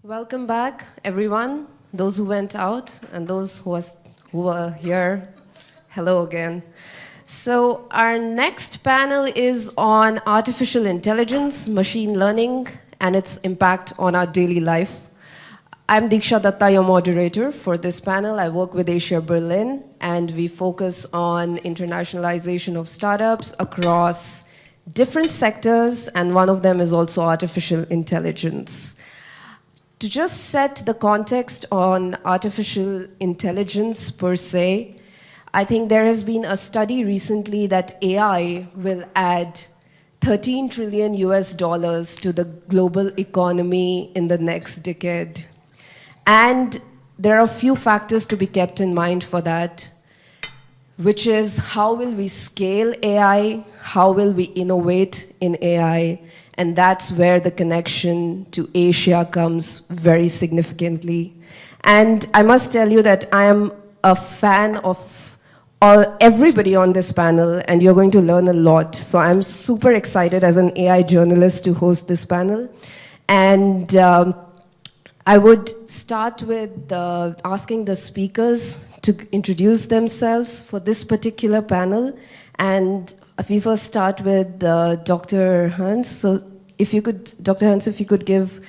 Welcome back, everyone, those who went out and those who were here. Hello again. So our next panel is on artificial intelligence, machine learning, and its impact on our daily life. I'm Diksha, Dutta, your moderator for this panel. I work with AsiaBerlin, and we focus on internationalization of startups across different sectors, and one of them is also artificial intelligence. To just set the context on artificial intelligence per se, I think there has been a study recently that AI will add 13 trillion US dollars to the global economy in the next decade. And there are a few factors to be kept in mind for that, which is how will we scale AI, how will we innovate in AI, and that's where the connection to Asia comes very significantly. And I must tell you that I am a fan of everybody on this panel, and you're going to learn a lot. So I'm super excited as an AI journalist to host this panel. And I would start with asking the speakers to introduce themselves for this particular panel. And we first start with Dr. Hans. So if you could, Dr. Hans, if you could give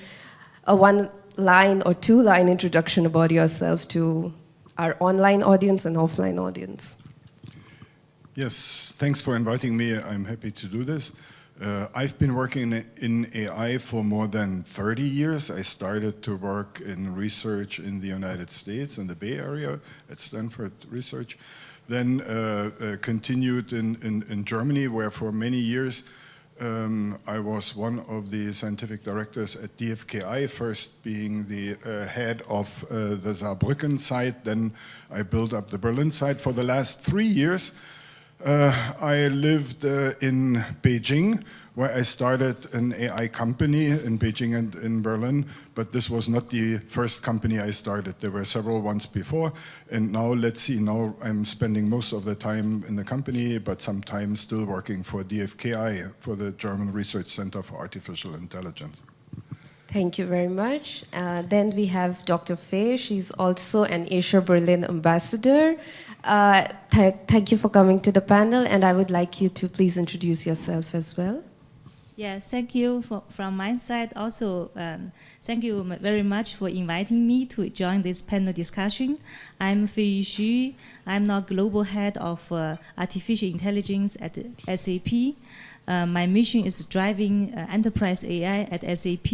a one-line or two-line introduction about yourself to our online audience and offline audience. Yes, thanks for inviting me. I'm happy to do this. I've been working in AI for more than 30 years. I started to work in research in the United States, in the Bay Area, at Stanford Research. Then continued in Germany, where for many years I was one of the scientific directors at DFKI, first being the head of the Saarbrücken site. Then I built up the Berlin site. For the last 3 years, I lived in Beijing, where I started an AI company in Beijing and in Berlin, but this was not the first company I started. There were several ones before, and now let's see, now I'm spending most of the time in the company, but sometimes still working for DFKI, for the German Research Center for Artificial Intelligence. Thank you very much. Then we have Dr. Fei. She's also an AsiaBerlin ambassador. Thank you for coming to the panel, and I would like you to please introduce yourself as well. Yes, thank you from my side. Also, thank you very much for inviting me to join this panel discussion. I'm Fei Xu. I'm now Global Head of Artificial Intelligence at SAP. My mission is driving enterprise AI at SAP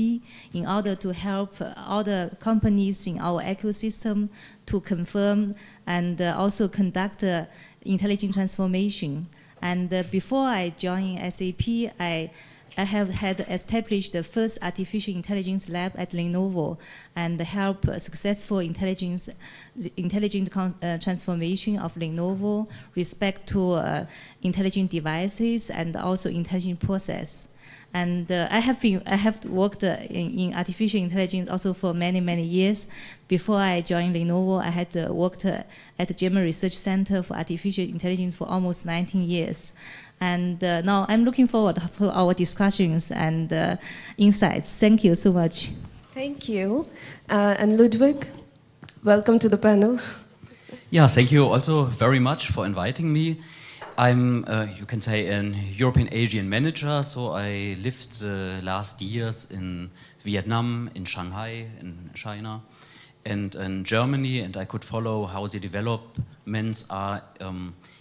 in order to help all the companies in our ecosystem to confirm and also conduct intelligent transformation. And before I joined SAP, I have had established the first artificial intelligence lab at Lenovo and help successful intelligent transformation of Lenovo, respect to intelligent devices and also intelligent process. And I have worked in artificial intelligence also for many years. Before I joined Lenovo, I had worked at the German Research Center for Artificial Intelligence for almost 19 years. And now I'm looking forward to our discussions and insights. Thank you so much. Thank you. And Ludwig, welcome to the panel. Yeah, thank you also very much for inviting me. I'm, you can say, an European Asian manager, so I lived the last years in Vietnam, in Shanghai, in China, and in Germany, and I could follow how the developments are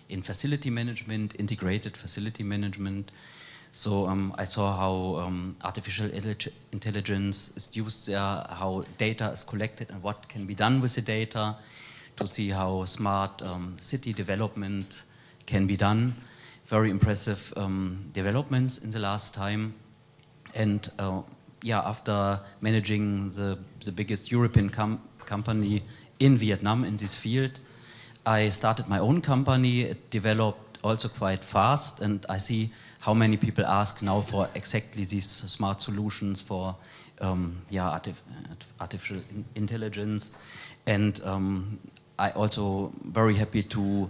in facility management, integrated facility management. So I saw how artificial intelligence is used there, how data is collected and what can be done with the data, to see how smart city development can be done. Very impressive developments in the last time. And yeah, after managing the biggest European company in Vietnam in this field, I started my own company. It developed also quite fast, and I see how many people ask now for exactly these smart solutions for yeah, artificial intelligence. And I also very happy to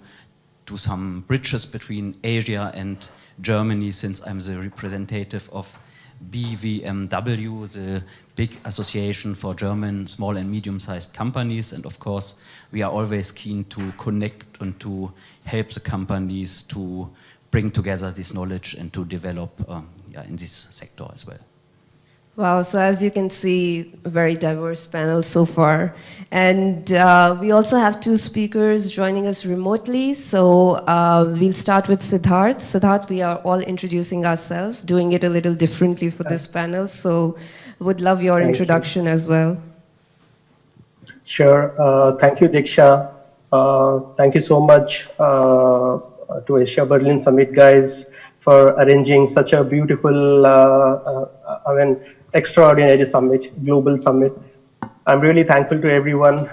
do some bridges between Asia and Germany, since I'm the representative of BVMW, the big association for German small and medium-sized companies. And of course, we are always keen to connect and to help the companies to bring together this knowledge and to develop in this sector as well. Wow, so as you can see, a very diverse panel so far. And we also have two speakers joining us remotely. So we'll start with Sidhartha. Sidhartha, we are all introducing ourselves, doing it a little differently for this panel. So would love your introduction as well. Sure. Thank you, Diksha. Thank you so much to AsiaBerlin Summit guys for arranging such a beautiful, extraordinary summit, global summit. I'm really thankful to everyone,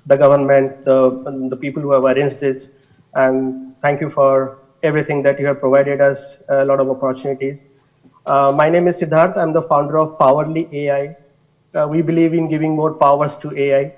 the government, the people who have arranged this, and thank you for everything that you have provided us, a lot of opportunities. My name is Sidhartha. I'm the founder of Powerli Ai. We believe in giving more powers to AI.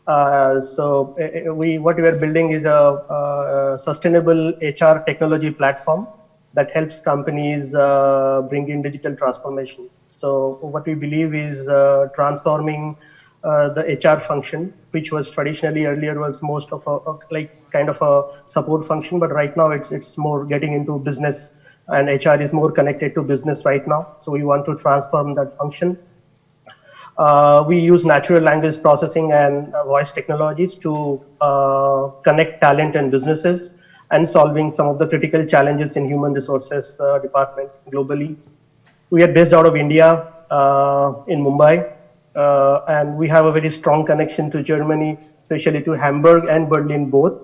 What we are building is a sustainable HR technology platform that helps companies bring in digital transformation. So what we believe is transforming the HR function, which was traditionally earlier was most of a kind of a support function, but right now it's more getting into business, and HR is more connected to business right now. So we want to transform that function. We use natural language processing and voice technologies to connect talent and businesses and solving some of the critical challenges in human resources department globally. We are based out of India in Mumbai, and we have a very strong connection to Germany, especially to Hamburg and Berlin both.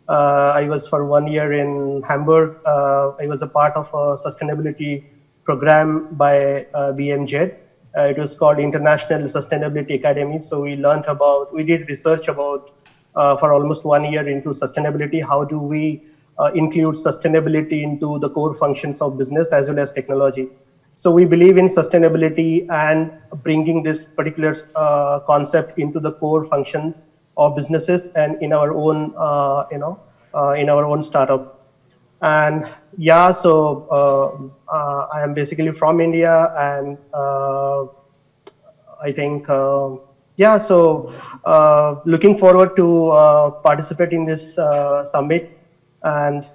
I was for 1 year in Hamburg. I was a part of a sustainability program by BMJ. It was called International Sustainability Academy. So we did research about for almost 1 year into sustainability. How do we include sustainability into the core functions of business as well as technology? So we believe in sustainability and bringing this particular concept into the core functions of businesses and in our own, in our own startup. And yeah, so I am basically from India, and I think, yeah, so looking forward to participate in this summit, and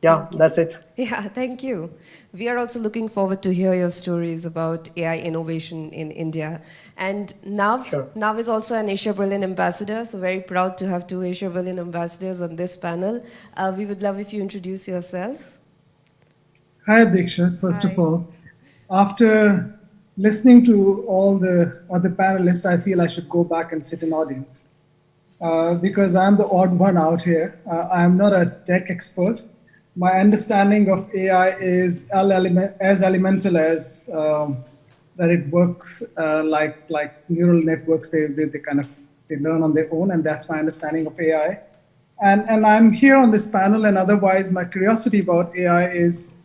yeah, that's it. Yeah, thank you. We are also looking forward to hear your stories about AI innovation in India. And Nav is also an AsiaBerlin ambassador, so very proud to have two AsiaBerlin ambassadors on this panel. We would love if you introduce yourself. Hi, Diksha, first of all. After listening to all the other panelists, I feel I should go back and sit in audience because I'm the odd one out here. I'm not a tech expert. My understanding of AI is as elemental as that it works like neural networks. They learn on their own, and that's my understanding of AI. And I'm here on this panel, and otherwise my curiosity about AI is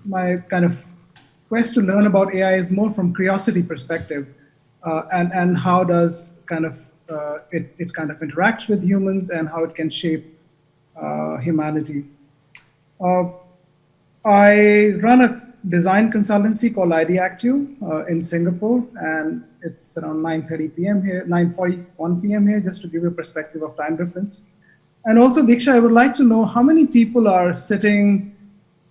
my kind of quest to learn about AI is more from curiosity perspective, and how does it kind of interacts with humans and how it can shape humanity. I run a design consultancy called ideactio in Singapore, and it's around 9:30 p.m. here, 9:41 p.m. here, just to give you a perspective of time difference. And also, Diksha, I would like to know how many people are sitting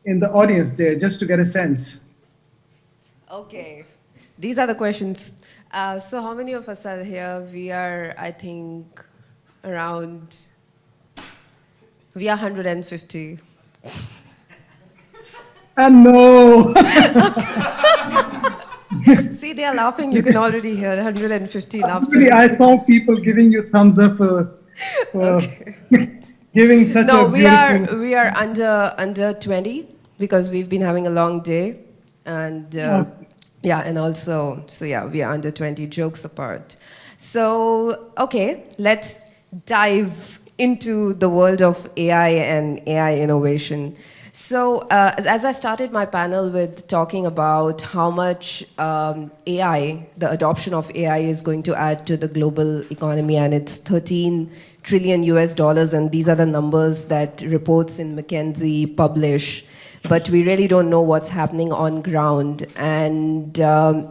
in the audience there, just to get a sense. Okay, these are the questions. So how many of us are here? We are, I think, around, we are 150. And no. See, they are laughing. You can already hear 150 laughter. Actually, I saw people giving you thumbs up for giving such a beautiful... we are under 20 because we've been having a long day, and yeah, and also, so yeah, we are under 20, jokes apart. So, okay, let's dive into the world of AI and AI innovation. So, as I started my panel with talking about how much AI, the adoption of AI is going to add to the global economy, and it's $13 trillion US, and these are the numbers that reports in McKinsey publish, but we really don't know what's happening on ground. And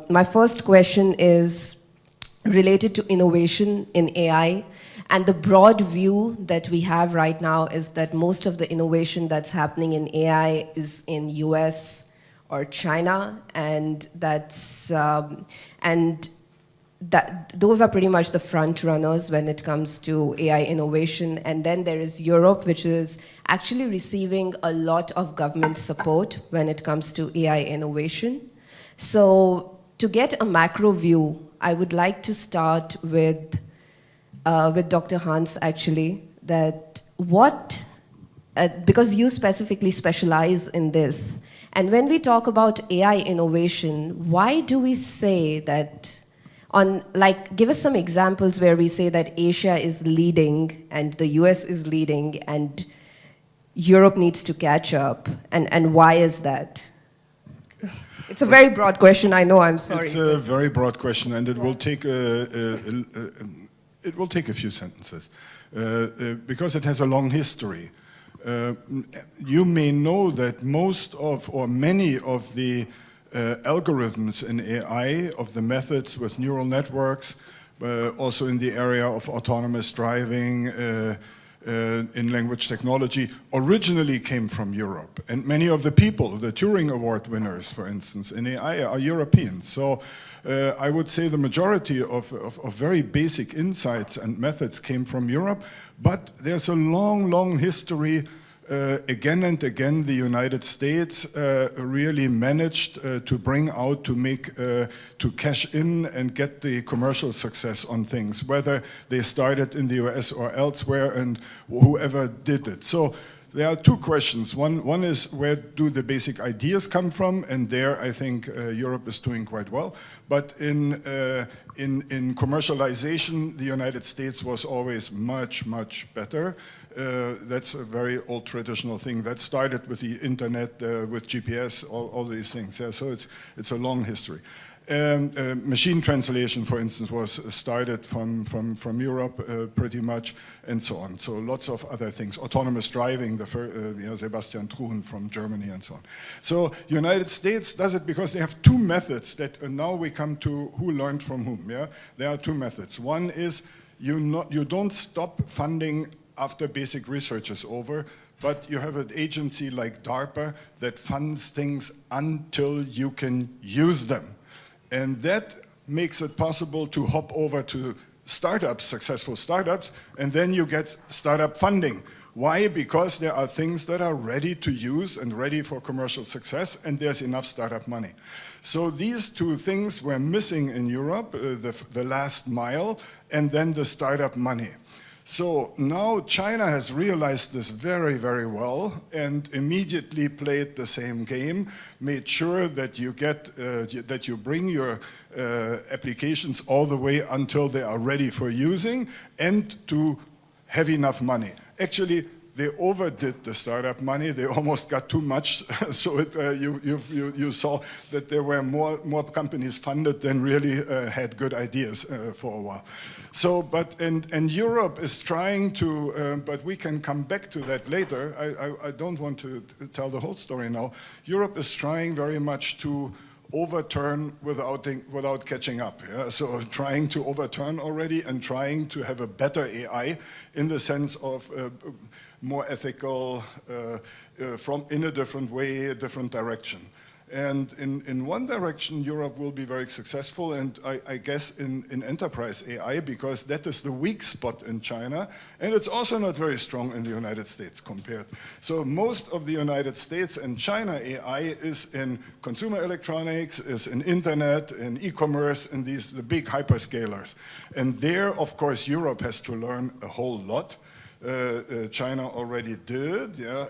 my first question is related to innovation in AI. And the broad view that we have right now is that most of the innovation that's happening in AI is in US or China, and those are pretty much the front runners when it comes to AI innovation. And then there is Europe, which is actually receiving a lot of government support when it comes to AI innovation. So to get a macro view, I would like to start with Dr. Hans, actually, that because you specifically specialize in this, and when we talk about AI innovation, why do we say that give us some examples where we say that Asia is leading and the US is leading and Europe needs to catch up, and why is that? It's a very broad question, I know, I'm sorry. It's a very broad question, and it will take it will take a few sentences, because it has a long history. You may know that most of, or many of the algorithms in AI, of the methods with neural networks, also in the area of autonomous driving, in language technology, originally came from Europe. And many of the people, the Turing Award winners, for instance, in AI are Europeans. So I would say the majority of very basic insights and methods came from Europe, but there's a long, long history. Again and again, the United States really managed to bring out, to cash in and get the commercial success on things, whether they started in the US or elsewhere, and whoever did it. So there are two questions. One is, where do the basic ideas come from? And there, I think Europe is doing quite well. But in commercialization, the United States was always much, much better. That's a very old traditional thing that started with the internet, with GPS, all these things. Yeah, so it's a long history. Machine translation, for instance, was started from Europe pretty much, and so on. So lots of other things. Autonomous driving, Sebastian Truhen from Germany, and so on. So United States does it because they have two methods that now we come to who learned from whom. Yeah, there are two methods. One is you don't stop funding after basic research is over, but you have an agency like DARPA that funds things until you can use them. And that makes it possible to hop over to startups, successful startups, and then you get startup funding. Why? Because there are things that are ready to use and ready for commercial success, and there's enough startup money. So these two things were missing in Europe, the last mile, and then the startup money. So now China has realized this very, very well, and immediately played the same game, made sure that you get, that you bring your applications all the way until they are ready for using, and to have enough money. Actually, they overdid the startup money. They almost got too much. So you saw that there were more companies funded than really had good ideas for a while. So, and Europe is trying to, but we can come back to that later. I don't want to tell the whole story now. Europe is trying very much to overturn without catching up. Yeah? So trying to overturn already, and trying to have a better AI in the sense of more ethical, in a different way, a different direction. And in one direction, Europe will be very successful, and I guess in enterprise AI, because that is the weak spot in China, and it's also not very strong in the United States compared. So most of the United States and China AI is in consumer electronics, is in internet, in e-commerce, and the big hyperscalers. And there, of course, Europe has to learn a whole lot. China already did, yeah,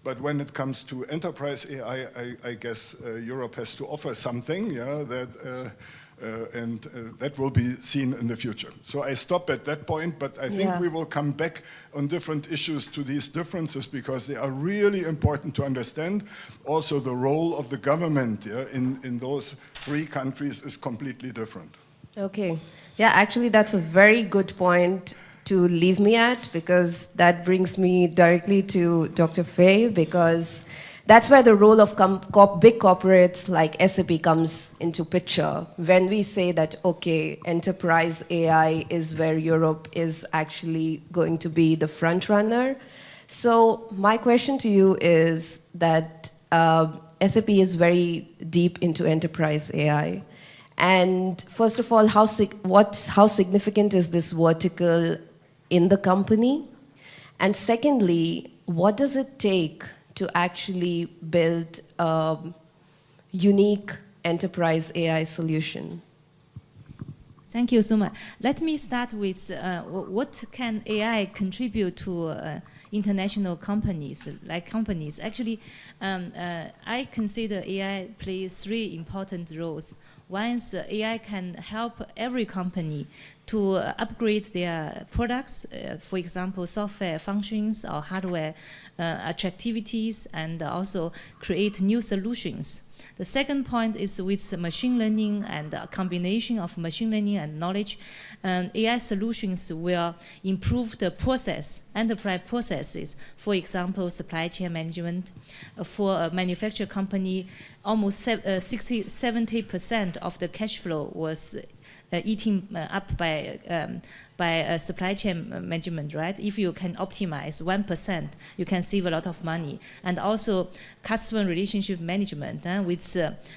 but when it comes to enterprise AI, I guess Europe has to offer something, yeah, that will be seen in the future. So I stop at that point, but I think we will come back on different issues to these differences, because they are really important to understand. Also, the role of the government, yeah, in those three countries is completely different. Okay, yeah, actually that's a very good point to leave me at, because that brings me directly to Dr. Fay, because that's where the role of big corporates like SAP comes into picture. When we say that, okay, enterprise AI is where Europe is actually going to be the front runner. So my question to you is that SAP is very deep into enterprise AI. And first of all, how significant is this vertical in the company? And secondly, what does it take to actually build a unique enterprise AI solution? Thank you so much. Let me start with what can AI contribute to international companies, Actually, I consider AI plays 3 important roles. One is AI can help every company to upgrade their products, for example, software functions or hardware attractivities, and also create new solutions. The second point is with machine learning and a combination of machine learning and knowledge, AI solutions will improve the process, enterprise processes. For example, supply chain management. For a manufacturing company, almost 60–70% of the cash flow was eaten up by supply chain management, right? If you can optimize 1%, you can save a lot of money. And also customer relationship management. With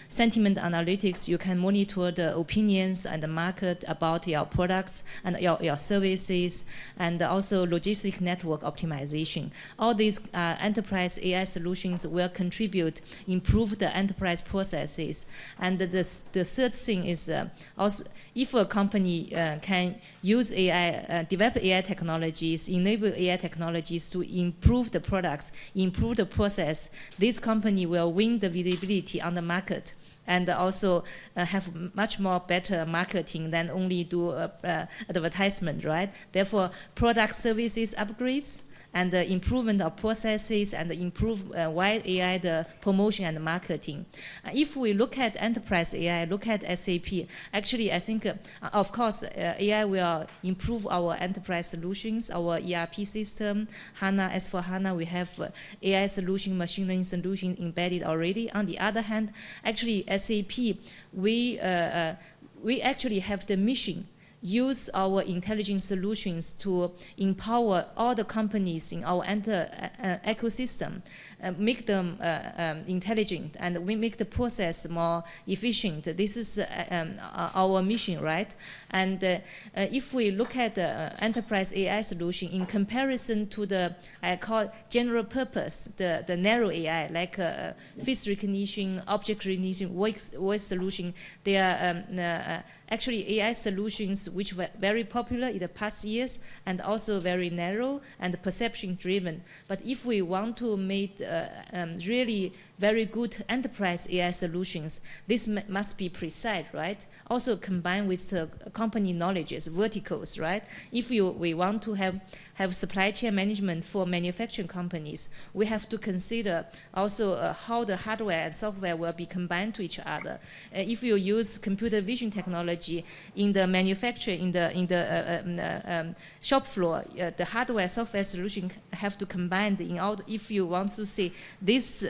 sentiment analytics, you can monitor the opinions and the market about your products and your services, and also logistic network optimization. All these enterprise AI solutions will contribute, improve the enterprise processes. And the third thing is also, if a company can use AI, develop AI technologies, enable AI technologies to improve the products, improve the process, this company will win the visibility on the market and also have much more better marketing than only do advertisement, right? Therefore, product services upgrades and the improvement of processes and improve wide AI, the promotion and the marketing. If we look at enterprise AI, look at SAP, actually I think, of course, AI will improve our enterprise solutions, our ERP system, HANA, S4HANA, we have AI solution, machine learning solution embedded already. On the other hand, actually SAP, we actually have the mission use our intelligent solutions to empower all the companies in our ecosystem, make them intelligent, and we make the process more efficient. This is our mission, right? And if we look at the enterprise AI solution in comparison to the, I call general purpose, the narrow AI, like face recognition, object recognition, voice solution, they are actually AI solutions which were very popular in the past years and also very narrow and perception driven. But if we want to make really very good enterprise AI solutions, this must be precise, right? Also combined with company knowledges, verticals, right? If we want to have supply chain management for manufacturing companies, we have to consider also how the hardware and software will be combined to each other. If you use computer vision technology in the manufacturing, in the shop floor, the hardware software solution have to combine in all. If you want to see this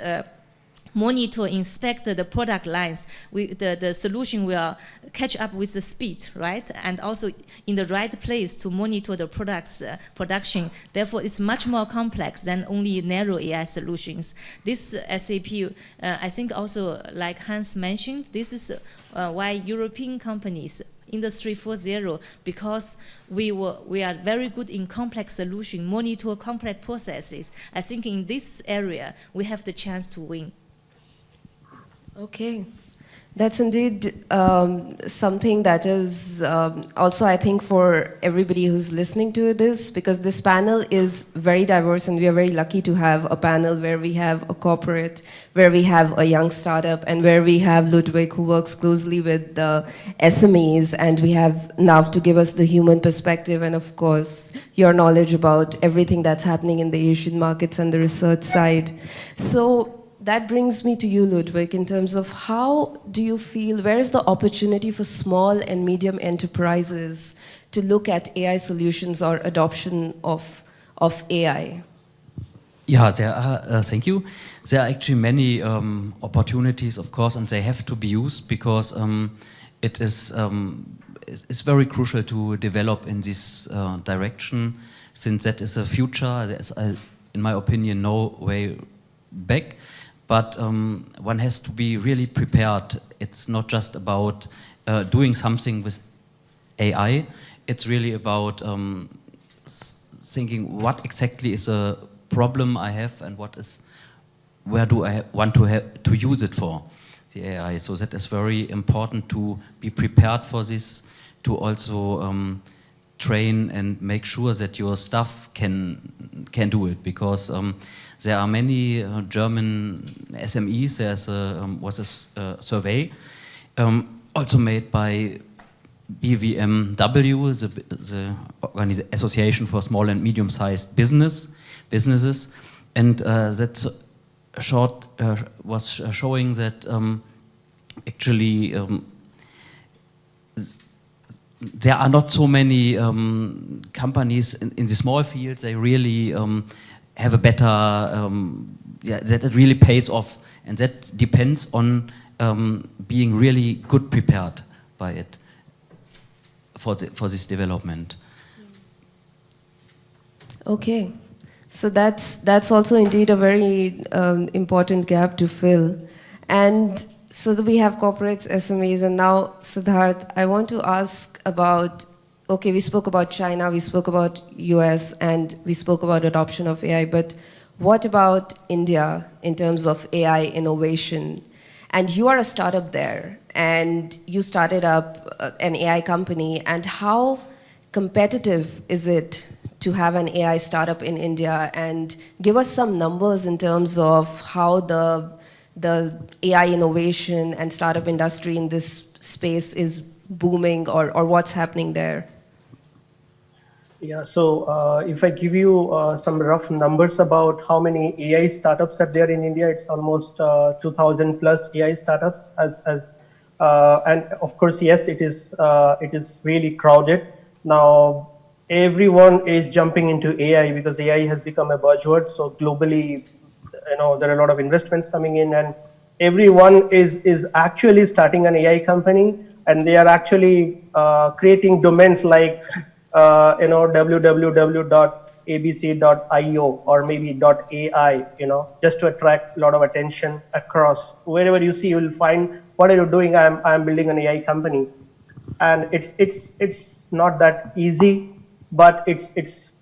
monitor, inspect the product lines, the solution will catch up with the speed, right? And also in the right place to monitor the product's production. Therefore, it's much more complex than only narrow AI solutions. This SAP, I think also, like Hans mentioned, this is why European companies, Industry 4.0, because we are very good in complex solution, monitor complex processes. I think in this area, we have the chance to win. Okay, that's indeed something that is also, I think, for everybody who's listening to this, because this panel is very diverse and we are very lucky to have a panel where we have a corporate, where we have a young startup, and where we have Ludwig, who works closely with the SMEs, and we have Nav to give us the human perspective, and of course your knowledge about everything that's happening in the Asian markets and the research side. So that brings me to you, Ludwig, in terms of how do you feel, where is the opportunity for small and medium enterprises to look at AI solutions or adoption of AI? Yeah, there are, thank you. There are actually many opportunities, of course, and they have to be used because it is it's very crucial to develop in this direction, since that is a future. There's, in my opinion, no way back. But one has to be really prepared. It's not just about doing something with AI. It's really about thinking what exactly is a problem I have and what is, where do I want to use it for, the AI. So that is very important to be prepared for this, to also train and make sure that your staff can do it, because there are many German SMEs. There's was a survey also made by BVMW, the Association for Small and Medium-Sized Businesses, and that short was showing that actually there are not so many companies in the small fields. They really have a better, yeah, that it really pays off, and that depends on being really good prepared by it for this development. Okay, so that's also indeed a very important gap to fill. And so that we have corporates, SMEs, and now Sidhartha, I want to ask about, okay, we spoke about China, we spoke about US, and we spoke about adoption of AI, but what about India in terms of AI innovation? And you are a startup there, and you started up an AI company, and how competitive is it to have an AI startup in India? And give us some numbers in terms of how the AI innovation and startup industry in this space is booming, or what's happening there. Yeah, so if I give you some rough numbers about how many AI startups are there in India, it's almost 2,000 plus AI startups. And of course, yes, it is really crowded. Now, everyone is jumping into AI because AI has become a buzzword. So globally, you know, there are a lot of investments coming in, and everyone is actually starting an AI company, and they are actually creating domains like you know, www.abc.io or maybe .ai, you know, just to attract a lot of attention across. Wherever you see, you will find, what are you doing? I'm building an AI company, and it's not that easy. But it's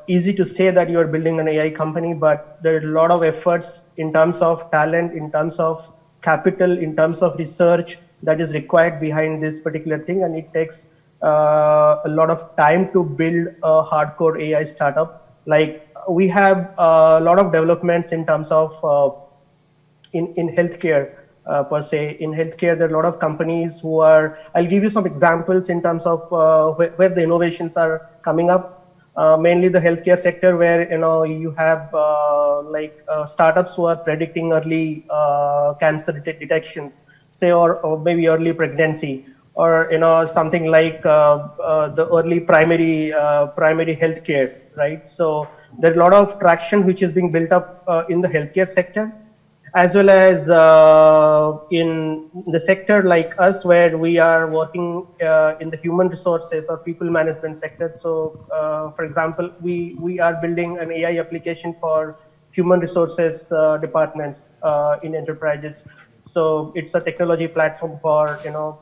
easy to say that you are building an AI company, but there are a lot of efforts in terms of talent, in terms of capital, in terms of research that is required behind this particular thing, and it takes a lot of time to build a hardcore AI startup. Like, we have a lot of developments in terms of in healthcare. Per se, in healthcare, there are a lot of companies who are, I'll give you some examples in terms of where the innovations are coming up. Mainly the healthcare sector, where, you know, you have startups who are predicting early cancer detections, say, or maybe early pregnancy, or, you know, something like the early primary healthcare, right? So there are a lot of traction which is being built up in the healthcare sector, as well as in the sector like us, where we are working in the human resources or people management sector. So, for example, we are building an AI application for human resources departments in enterprises. So it's a technology platform for, you know,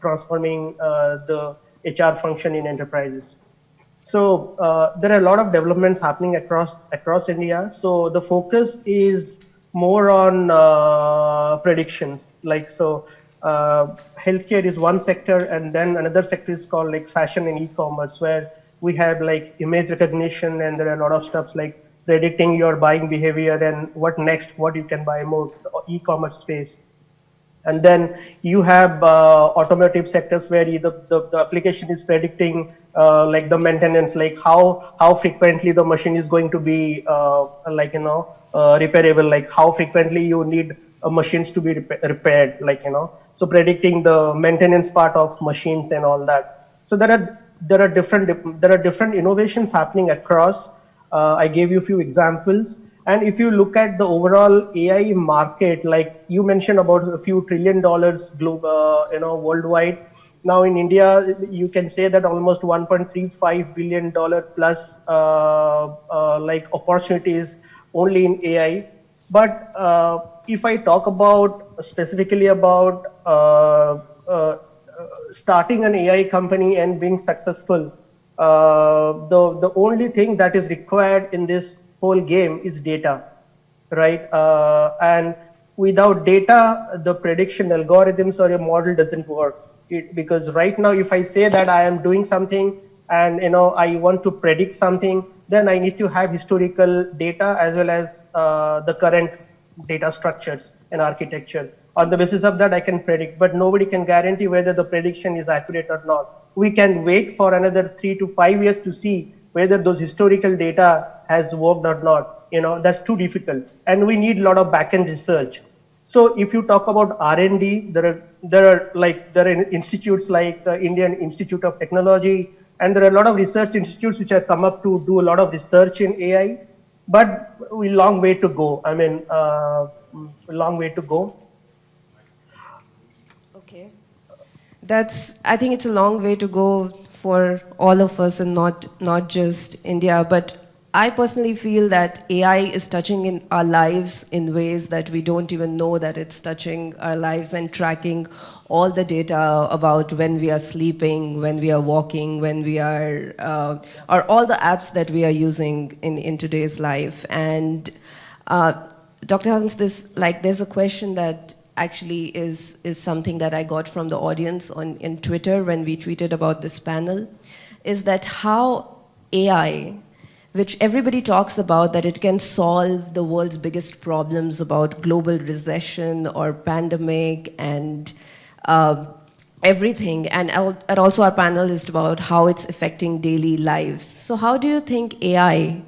transforming the HR function in enterprises. So there are a lot of developments happening across India. So the focus is more on predictions. Like, so healthcare is one sector, and then another sector is called like fashion and e-commerce, where we have like image recognition, and there are a lot of stuff like predicting your buying behavior and what you can buy more, e-commerce space. And then you have automotive sectors, where the application is predicting like the maintenance, like how frequently the machine is going to be like, you know, repairable, like how frequently you need machines to be repaired, like, you know, so predicting the maintenance part of machines and all that. So there are different innovations happening across. I gave you a few examples. And if you look at the overall AI market, like you mentioned about a few $1 trillion worldwide. Now in India, you can say that almost $1.35 billion plus like opportunities only in AI. But if I talk about specifically about starting an AI company and being successful, the only thing that is required in this whole game is data, right? And without data, the prediction algorithms or your model doesn't work. Because right now, if I say that I am doing something and I want to predict something, then I need to have historical data as well as the current data structures and architecture. On the basis of that, I can predict, but nobody can guarantee whether the prediction is accurate or not. We can wait for another 3 to 5 years to see whether those historical data has worked or not. That's too difficult, and we need a lot of backend research. So if you talk about R&D, there are institutes like Indian Institute of Technology, and there are a lot of research institutes which have come up to do a lot of research in AI, but a long way to go. I mean, a long way to go. Okay. I think it's a long way to go for all of us and not just India, but I personally feel that AI is touching in our lives in ways that we don't even know that it's touching our lives, and tracking all the data about when we are sleeping, when we are walking, when we are, or all the apps that we are using in today's life. And Dr. Hans, there's a question that actually is something that I got from the audience in Twitter when we tweeted about this panel, is that how AI, which everybody talks about, that it can solve the world's biggest problems about global recession or pandemic and everything, and also our panel is about how it's affecting daily lives. So how do you think AI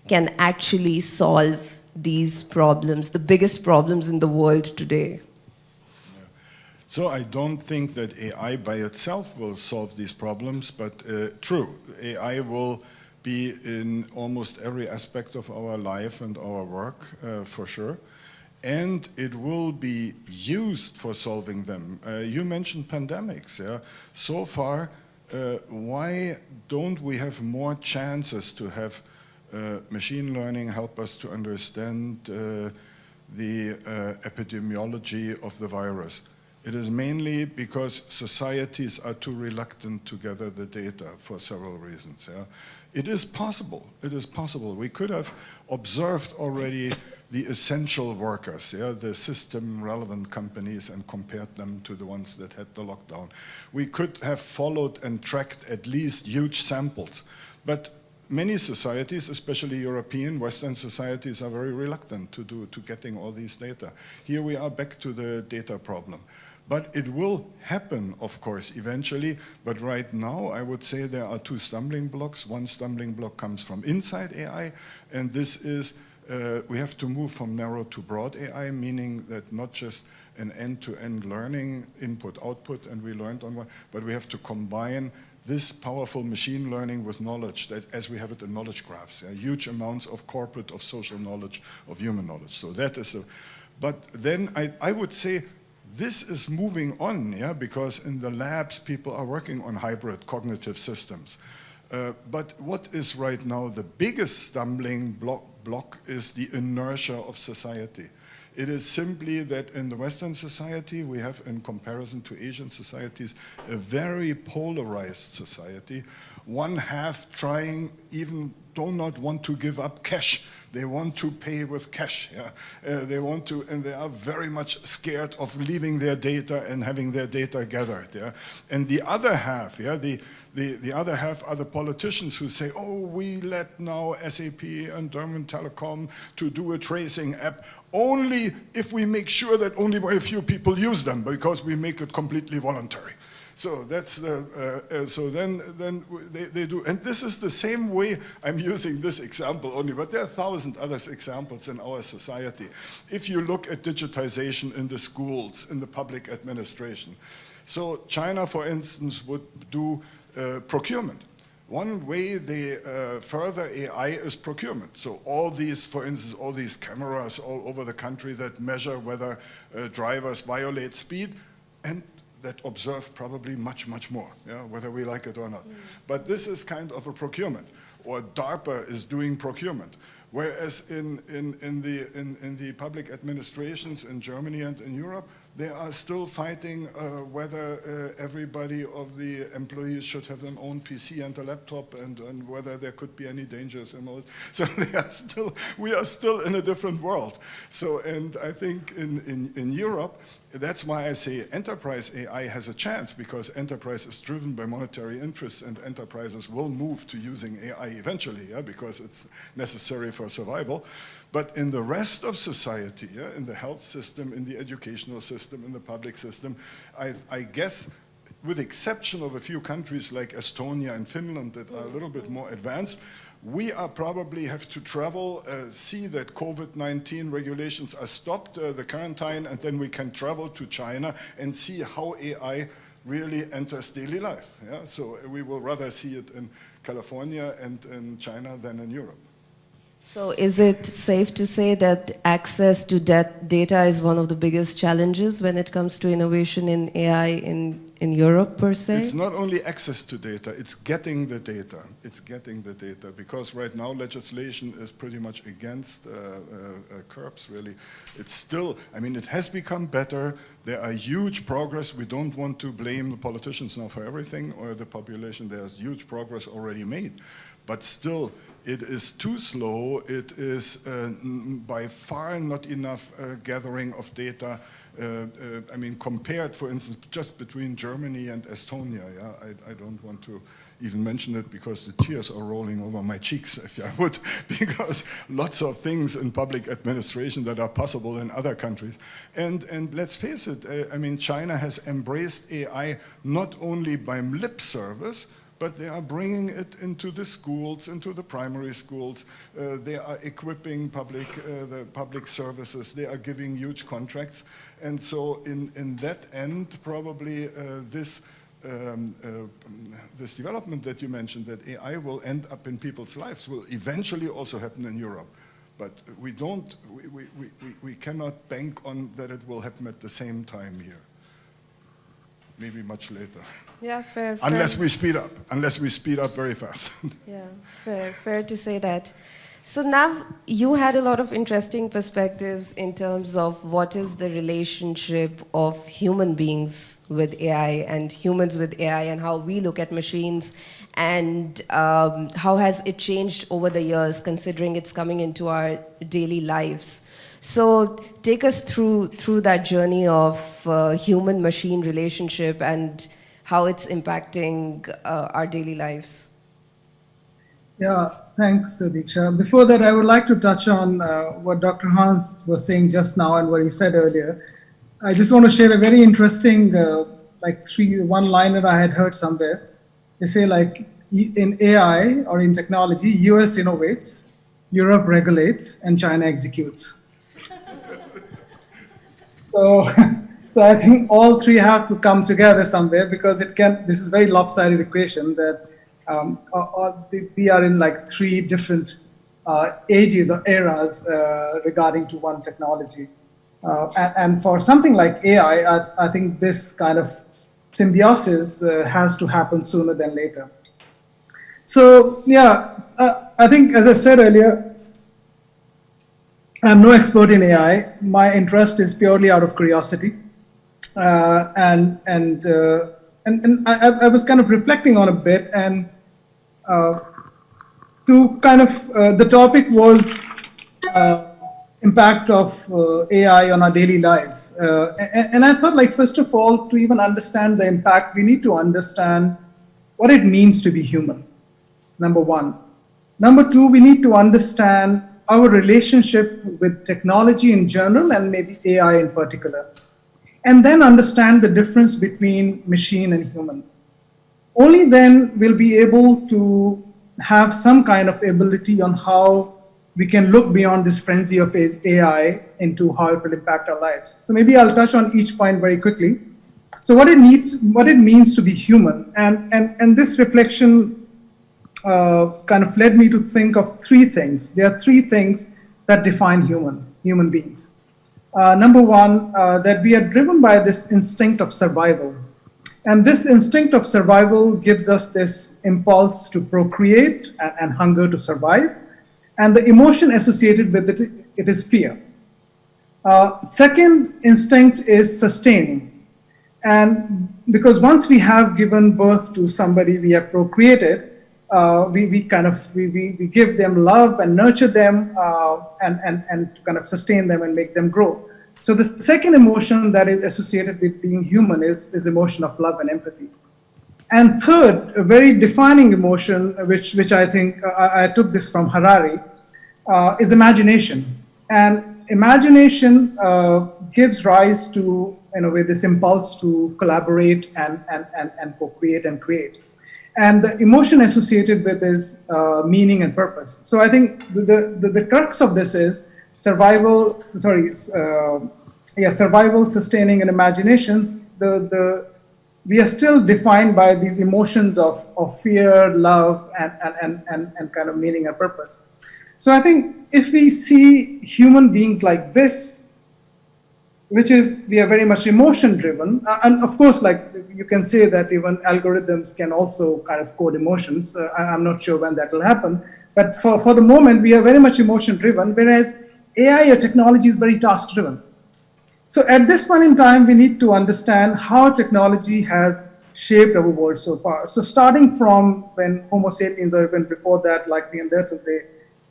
can actually solve these problems, the biggest problems in the world today? So I don't think that AI by itself will solve these problems, but true, AI will be in almost every aspect of our life and our work, for sure. And it will be used for solving them. You mentioned pandemics, yeah? So far, why don't we have more chances to have machine learning help us to understand the epidemiology of the virus? It is mainly because societies are too reluctant to gather the data for several reasons. Yeah? It is possible. It is possible. We could have observed already the essential workers, yeah, the system-relevant companies, and compared them to the ones that had the lockdown. We could have followed and tracked at least huge samples. But many societies, especially European, Western societies, are very reluctant to getting all these data. Here we are back to the data problem. But it will happen, of course, eventually. But right now, I would say there are two stumbling blocks. One stumbling block comes from inside AI, and this is we have to move from narrow to broad AI, meaning that not just an end-to-end learning, input-output, and we learned on one, but we have to combine this powerful machine learning with knowledge, that as we have it in knowledge graphs, huge amounts of corporate, of social knowledge, of human knowledge. So that is but then I would say this is moving on, yeah, because in the labs people are working on hybrid cognitive systems. But what is right now the biggest stumbling block is the inertia of society. It is simply that in the Western society, we have, in comparison to Asian societies, a very polarized society. One half trying, even do not want to give up cash. They want to pay with cash. Yeah? They want to, and they are very much scared of leaving their data and having their data gathered. Yeah? And the other half, yeah, the other half are the politicians who say, oh, we let now SAP and German Telecom to do a tracing app only if we make sure that only very few people use them, because we make it completely voluntary. So that's the, so then they do, and this is the same way. I'm using this example only, but there are 1,000 other examples in our society. If you look at digitization in the schools, in the public administration. So China, for instance, would do procurement. One way they further AI is procurement. So all these, for instance, all these cameras all over the country that measure whether drivers violate speed and that observe probably much, much more, yeah, whether we like it or not. But this is kind of a procurement. Or DARPA is doing procurement. Whereas in the public administrations in Germany and in Europe, they are still fighting whether everybody of the employees should have their own PC and a laptop, and whether there could be any dangers and all. So we are still in a different world. So, and I think in Europe, that's why I say enterprise AI has a chance, because enterprise is driven by monetary interests, and enterprises will move to using AI eventually, yeah, because it's necessary for survival. But in the rest of society, yeah, in the health system, in the educational system, in the public system, I guess, with the exception of a few countries like Estonia and Finland that are a little bit more advanced, we are probably have to travel, see that COVID-19 regulations are stopped, the quarantine, and then we can travel to China and see how AI really enters daily life. Yeah? So we will rather see it in California and in China than in Europe. So is it safe to say that access to data is one of the biggest challenges when it comes to innovation in AI in Europe, per se? It's not only access to data, it's getting the data. It's getting the data, because right now legislation is pretty much against curbs, really. It's still, I mean, it has become better. There are huge progress. We don't want to blame the politicians now for everything, or the population. There's huge progress already made. But still, it is too slow. It is by far not enough gathering of data. I mean, compared, for instance, just between Germany and Estonia, yeah, I don't want to even mention it because the tears are rolling over my cheeks, if I would, because lots of things in public administration that are possible in other countries. And let's face it, I mean, China has embraced AI not only by lip service, but they are bringing it into the schools, into the primary schools. They are equipping the public services. They are giving huge contracts. And so in that end, probably this development that you mentioned, that AI will end up in people's lives, will eventually also happen in Europe. But we cannot bank on that it will happen at the same time here. Maybe much later. Yeah, fair. Unless we speed up very fast. Yeah, fair to say that. So now you had a lot of interesting perspectives in terms of what is the relationship of human beings with AI and humans with AI, and how we look at machines, and how has it changed over the years, considering it's coming into our daily lives. So take us through that journey of human-machine relationship and how it's impacting our daily lives. Yeah, thanks, Diksha. Before that, I would like to touch on what Dr. Hans was saying just now and what he said earlier. I just want to share a very interesting, one-liner I had heard somewhere. They say, like, in AI or in technology, US innovates, Europe regulates, and China executes. So I think all three have to come together somewhere, because this is a very lopsided equation that we are in like three different ages or eras regarding to one technology. And for something like AI, I think this kind of symbiosis has to happen sooner than later. So yeah, I think, as I said earlier, I'm no expert in AI. My interest is purely out of curiosity, and I was kind of reflecting on a bit, and to kind of the topic was impact of AI on our daily lives, and I thought, like, first of all, to even understand the impact, we need to understand what it means to be human. Number one. Number two, we need to understand our relationship with technology in general and maybe AI in particular, and then understand the difference between machine and human. Only then we'll be able to have some kind of ability on how we can look beyond this frenzy of AI into how it will impact our lives. So maybe I'll touch on each point very quickly. So what it means to be human, and this reflection kind of led me to think of three things. There are three things that define human beings. Number one, that we are driven by this instinct of survival. And this instinct of survival gives us this impulse to procreate and hunger to survive. And the emotion associated with it is fear. Second instinct is sustaining. And because once we have given birth to somebody, we have procreated, we give them love and nurture them and kind of sustain them and make them grow. So the second emotion that is associated with being human is emotion of love and empathy. And third, a very defining emotion, which I think I took this from Harari, is imagination. And imagination gives rise to, in a way, this impulse to collaborate and co-create and create. And the emotion associated with is meaning and purpose. So I think the crux of this is survival, sustaining, and imagination. We are still defined by these emotions of fear, love, and kind of meaning and purpose. So I think if we see human beings like this, which is, we are very much emotion driven, and of course, like you can say that even algorithms can also kind of code emotions. I'm not sure when that will happen, but for the moment, we are very much emotion driven, whereas AI or technology is very task driven. So at this point in time, we need to understand how technology has shaped our world so far. So starting from when Homo sapiens, or even before that, like Neanderthal,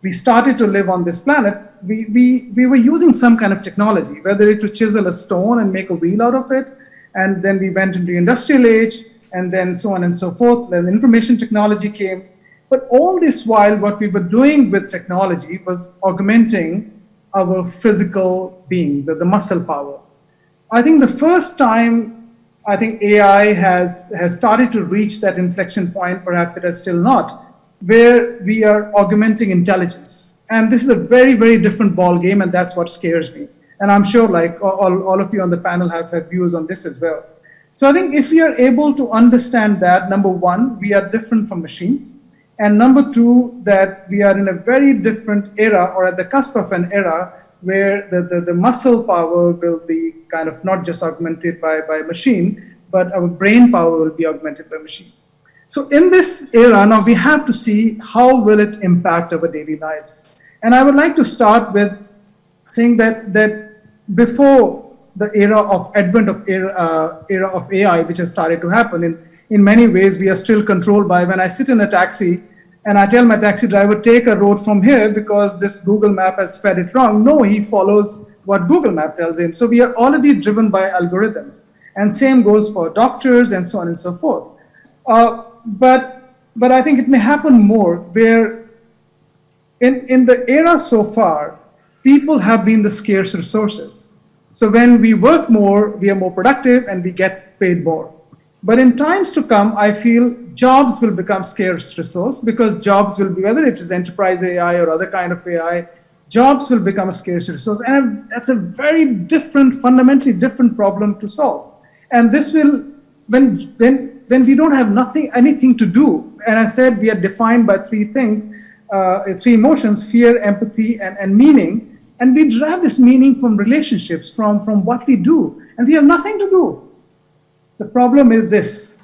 we started to live on this planet, we were using some kind of technology, whether it to chisel a stone and make a wheel out of it, and then we went into the industrial age, and then so on and so forth. Then information technology came. But all this while, what we were doing with technology was augmenting our physical being, the muscle power. I think the first time, I think AI has started to reach that inflection point, perhaps it has still not, where we are augmenting intelligence. And this is a very, very different ball game, and that's what scares me. And I'm sure like all of you on the panel have views on this as well. So I think if we are able to understand that, number one, we are different from machines. And number two, that we are in a very different era, or at the cusp of an era, where the muscle power will be kind of not just augmented by machine, but our brain power will be augmented by machine. So in this era, now we have to see how will it impact our daily lives. And I would like to start with saying that before the era of advent of era of AI, which has started to happen, in many ways, we are still controlled by, when I sit in a taxi and I tell my taxi driver, take a road from here because this Google map has fed it wrong. No, he follows what Google map tells him. So we are already driven by algorithms. And same goes for doctors and so on and so forth. But I think it may happen more where in the era so far, people have been the scarce resources. So when we work more, we are more productive and we get paid more. But in times to come, I feel jobs will become scarce resource, because jobs will be, whether it is enterprise AI or other kind of AI, jobs will become a scarce resource. And that's a very different, fundamentally different problem to solve. And this will, when we don't have anything to do, and I said we are defined by three things, three emotions, fear, empathy, and meaning, and we derive this meaning from relationships, from what we do, and we have nothing to do. The problem is this,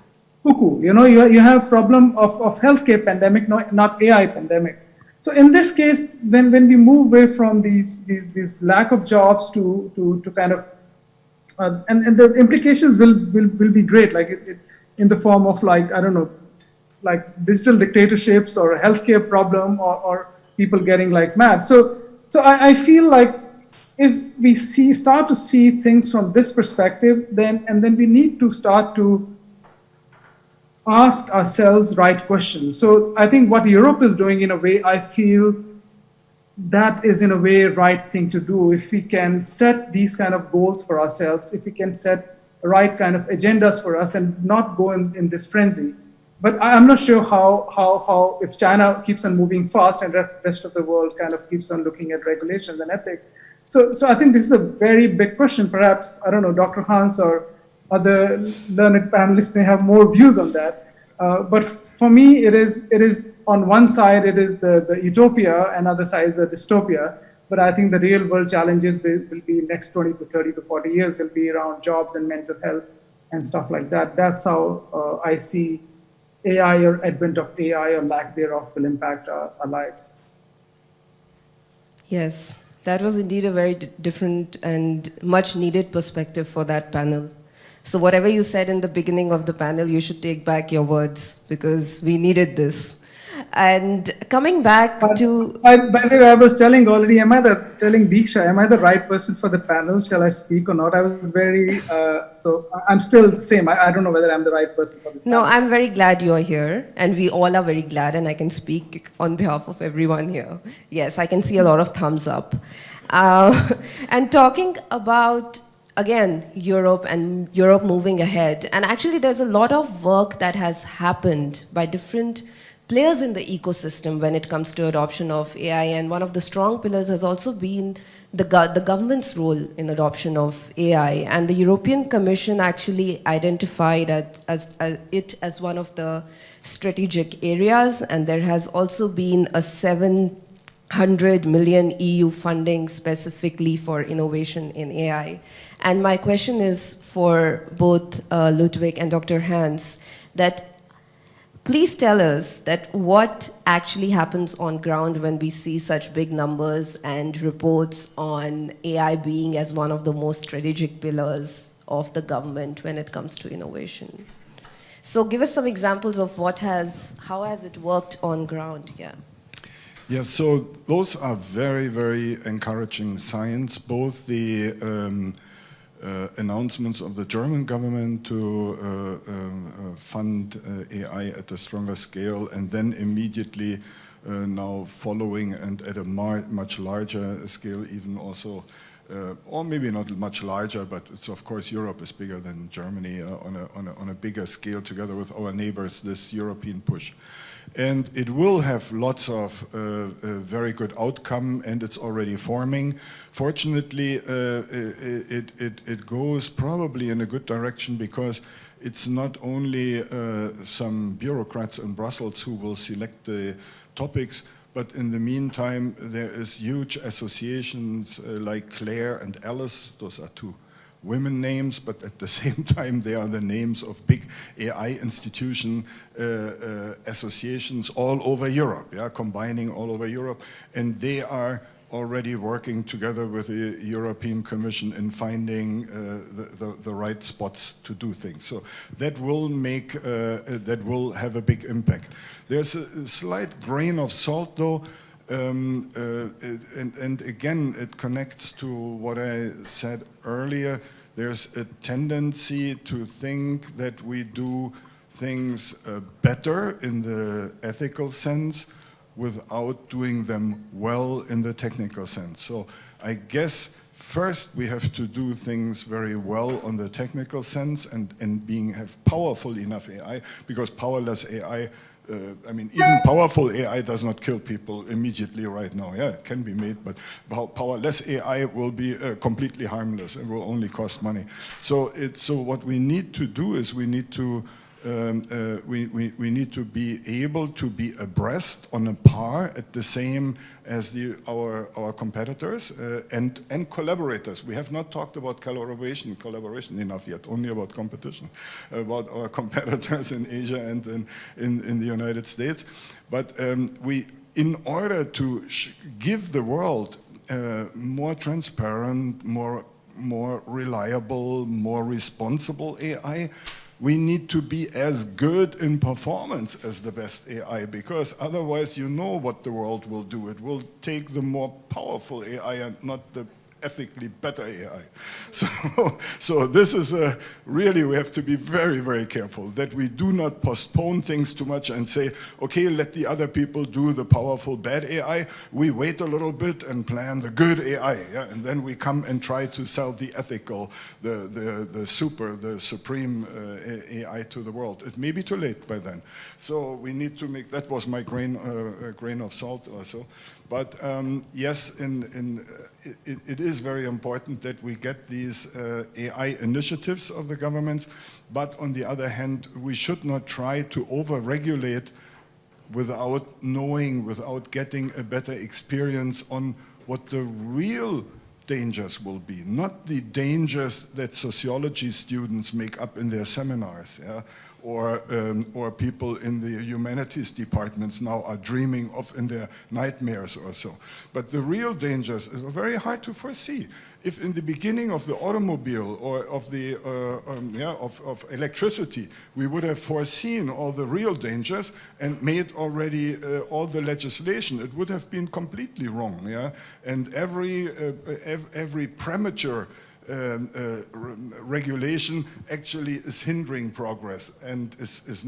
cuckoo, you have problem of healthcare pandemic, not AI pandemic. So in this case, when we move away from these lack of jobs to kind of, and the implications will be great, like in the form of like, I don't know, like digital dictatorships or a healthcare problem or people getting like mad. So I feel like if we start to see things from this perspective, then we need to start to ask ourselves right questions. So I think what Europe is doing, in a way, I feel that is in a way right thing to do. If we can set these kind of goals for ourselves, if we can set the right kind of agendas for us and not go in this frenzy. But I'm not sure how if China keeps on moving fast and the rest of the world kind of keeps on looking at regulations and ethics. So I think this is a very big question. Perhaps, I don't know, Dr. Hans or other learned panelists may have more views on that. But for me, it is on one side, it is the utopia, and other side is the dystopia. But I think the real world challenges will be next 20 to 30 to 40 years will be around jobs and mental health and stuff like that. That's how I see AI or advent of AI or lack thereof will impact our lives. Yes, that was indeed a very different and much needed perspective for that panel. So whatever you said in the beginning of the panel, you should take back your words because we needed this. And coming back to... By the way, I was telling already, telling Diksha, am I the right person for the panel? Shall I speak or not? I was very, so I'm still the same. I don't know whether I'm the right person for this panel. No, I'm very glad you're here. And we all are very glad, and I can speak on behalf of everyone here. Yes, I can see a lot of thumbs up. And talking about, again, Europe and Europe moving ahead. And actually, there's a lot of work that has happened by different players in the ecosystem when it comes to adoption of AI, and one of the strong pillars has also been the government's role in adoption of AI, and the European Commission actually identified it as one of the strategic areas, and there has also been a 700 million EU funding specifically for innovation in AI. And my question is for both Ludwig and Dr. Hans, that please tell us that what actually happens on ground when we see such big numbers and reports on AI being as one of the most strategic pillars of the government when it comes to innovation. So give us some examples of how has it worked on ground, yeah. Yeah, so those are very, very encouraging signs, both the announcements of the German government to fund AI at a stronger scale, and then immediately now following and at a much larger scale, even also, or maybe not much larger, but it's of course Europe is bigger than Germany on a bigger scale together with our neighbors, this European push. And it will have lots of very good outcome, and it's already forming. Fortunately, it goes probably in a good direction because it's not only some bureaucrats in Brussels who will select the topics, but in the meantime, there is huge associations like Claire and Alice. Those are two women names, but at the same time they are the names of big AI institution associations all over Europe, yeah, combining all over Europe, and they are already working together with the European Commission in finding the right spots to do things. So that will make, that will have a big impact. There's a slight grain of salt though, and again, it connects to what I said earlier. There's a tendency to think that we do things better in the ethical sense without doing them well in the technical sense. So I guess first we have to do things very well on the technical sense and have powerful enough AI, because powerless AI, I mean, even powerful AI does not kill people immediately right now. Yeah, it can be made, but powerless AI will be completely harmless. It will only cost money. So what we need to do is we need to be able to be abreast on a par at the same as our competitors and collaborators. We have not talked about collaboration enough yet, only about competition, about our competitors in Asia and in the United States. But in order to give the world more transparent, more reliable, more responsible AI, we need to be as good in performance as the best AI, because otherwise you know what the world will do. It will take the more powerful AI and not the ethically better AI. So this is really, we have to be very, very careful that we do not postpone things too much and say, okay, let the other people do the powerful bad AI. We wait a little bit and plan the good AI, yeah? And then we come and try to sell the ethical, the supreme AI to the world. It may be too late by then. So we need to make, that was my grain of salt also. But yes, it is very important that we get these AI initiatives of the governments, but on the other hand, we should not try to over-regulate without knowing, without getting a better experience on what the real dangers will be, not the dangers that sociology students make up in their seminars, yeah? Or people in the humanities departments now are dreaming of in their nightmares or so. But the real dangers are very hard to foresee. If in the beginning of the automobile or of the of electricity, we would have foreseen all the real dangers and made already all the legislation, it would have been completely wrong. Yeah, and every premature regulation actually is hindering progress and is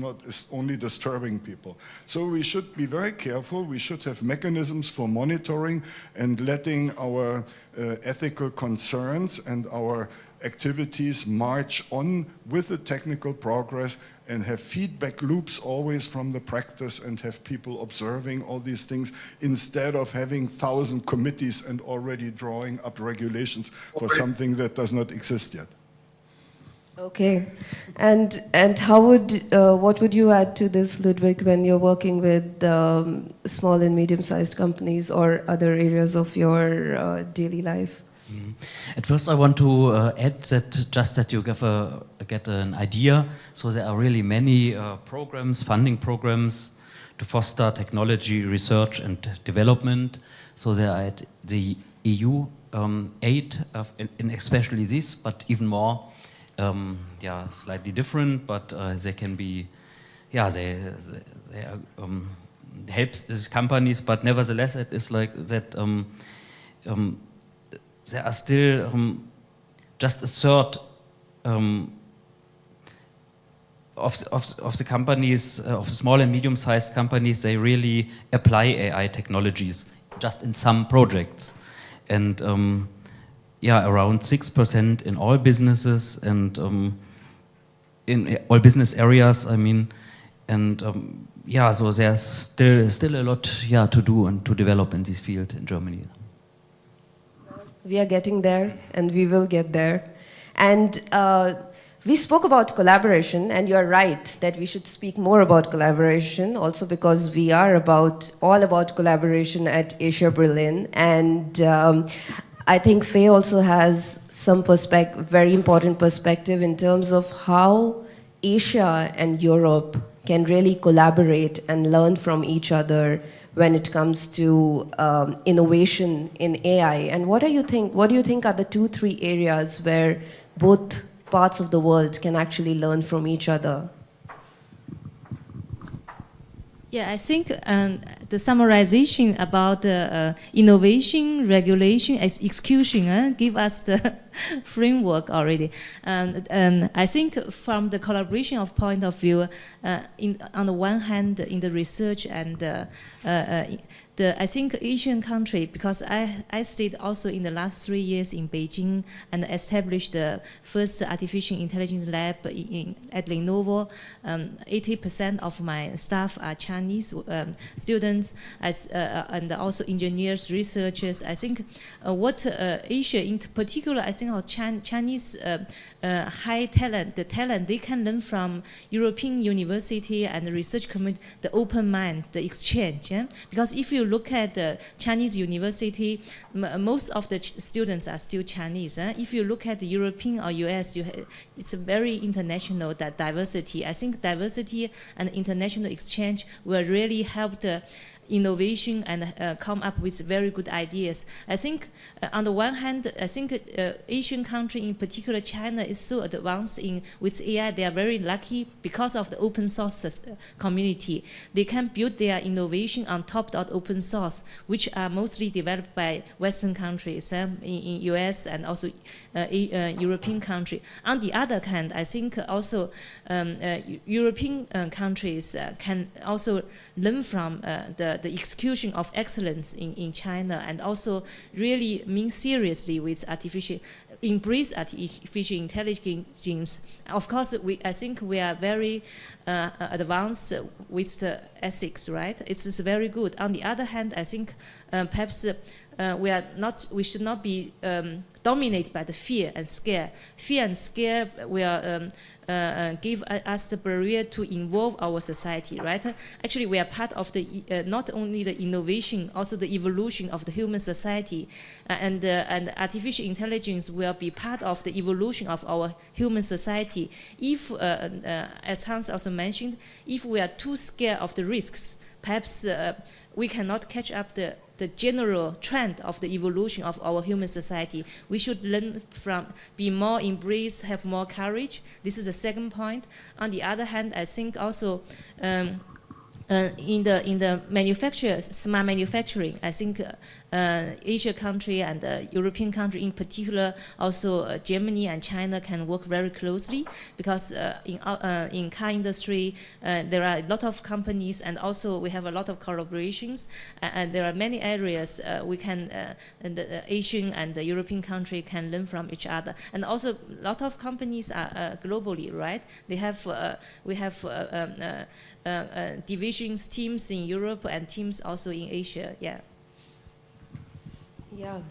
only disturbing people. So we should be very careful. We should have mechanisms for monitoring and letting our ethical concerns and our activities march on with the technical progress and have feedback loops always from the practice and have people observing all these things instead of having 1,000 committees and already drawing up regulations for something that does not exist yet. Okay, and how would what would you add to this, Ludwig, when you're working with small and medium-sized companies or other areas of your daily life? At first, I want to add that you get an idea. So there are really many programs, funding programs to foster technology research and development. So there are at the EU 8, in especially this, but even more, slightly different. But they can be, they help these companies. But nevertheless, it is like that. There are still just a third of the companies, of small and medium-sized companies, they really apply AI technologies just in some projects. And around 6% in all businesses and in all business areas, I mean. And so there's still a lot to do and to develop in this field in Germany. We are getting there, and we will get there. And we spoke about collaboration, and you are right that we should speak more about collaboration, also because we are all about collaboration at AsiaBerlin. And I think Faye also has some very important perspective in terms of how Asia and Europe can really collaborate and learn from each other when it comes to innovation in AI. And what do you think are the 2-3 areas where both parts of the world can actually learn from each other? Yeah, I think the summarization about innovation, regulation, execution give us the framework already. And I think from the collaboration of point of view, on the one hand, in the research and I think Asian country, because I stayed also in the last 3 years in Beijing and established the first artificial intelligence lab at Lenovo. 80% of my staff are Chinese students and also engineers, researchers. I think what Asia in particular, I think our Chinese high talent, they can learn from European university and the research community, the open mind, the exchange. Yeah? Because if you look at the Chinese university, most of the students are still Chinese. If you look at the European or US, it's a very international diversity. I think diversity and international exchange will really help the innovation and come up with very good ideas. I think on the one hand, I think Asian country, in particular China, is so advanced with AI. They are very lucky because of the open source community. They can build their innovation on top of open source, which are mostly developed by Western countries in US and also European country. On the other hand, I think also European countries can also learn from the the execution of excellence in China, and also really mean seriously with embrace artificial intelligence. Of course, I think we are very advanced with the ethics, right? It's very good. On the other hand, I think perhaps we should not be dominated by the fear and scare. Fear and scare will give us the barrier to involve our society, right? Actually, we are part of the not only the innovation, also the evolution of the human society, and artificial intelligence will be part of the evolution of our human society. If, as Hans also mentioned, if we are too scared of the risks, perhaps we cannot catch up the general trend of the evolution of our human society. We should learn from, be more embrace, have more courage. This is the second point. On the other hand, I think also in the smart manufacturing, I think Asia country and European country in particular, also Germany and China can work very closely, because in car industry there are a lot of companies, and also we have a lot of collaborations, and there are many areas we can, the Asian and the European country can learn from each other. And also a lot of companies are globally, right? They have, we have divisions, teams in Europe and teams also in Asia, yeah. Yeah,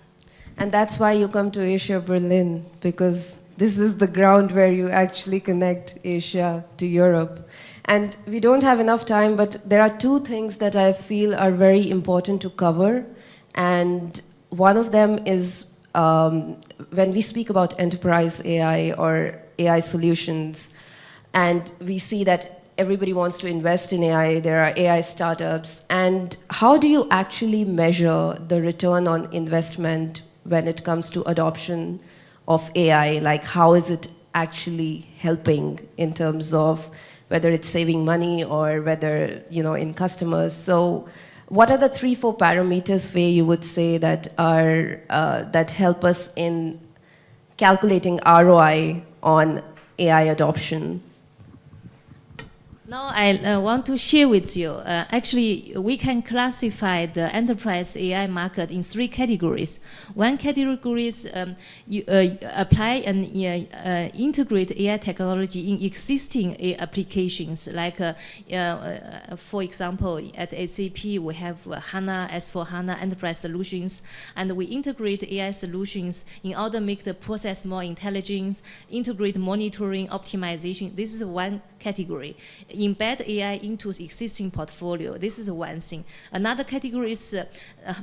and that's why you come to AsiaBerlin, because this is the ground where you actually connect Asia to Europe. And we don't have enough time, but there are two things that I feel are very important to cover. And one of them is when we speak about enterprise AI or AI solutions, and we see that everybody wants to invest in AI, there are AI startups, and how do you actually measure the return on investment when it comes to adoption of AI? Like, how is it actually helping in terms of whether it's saving money or whether, you know, in customers? So what are the 3-4 parameters where you would say that are, that help us in calculating ROI on AI adoption? Now I want to share with you, actually we can classify the enterprise AI market in 3 categories. One category is you apply and integrate AI technology in existing AI applications, like for example at SAP we have HANA, S4HANA Enterprise Solutions, and we integrate AI solutions in order to make the process more intelligent, integrate monitoring, optimization. This is one category. Embed AI into existing portfolio. This is one thing. Another category is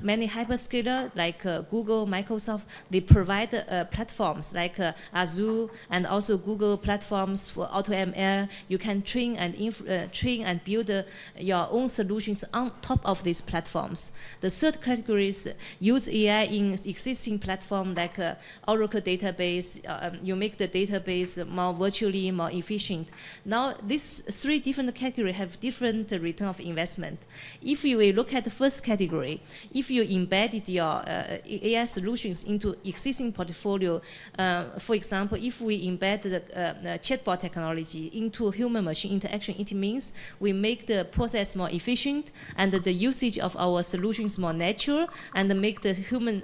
many hyperscaler like Google, Microsoft. They provide platforms like Azure and also Google platforms for AutoML. You can train and build your own solutions on top of these platforms. The third category is use AI in existing platform like Oracle database. You make the database more virtually, more efficient. Now these 3 different categories have different return of investment. If you will look at the first category, if you embedded your AI solutions into existing portfolio, for example, if we embed the chatbot technology into human-machine interaction, it means we make the process more efficient and the usage of our solutions more natural, and make the human,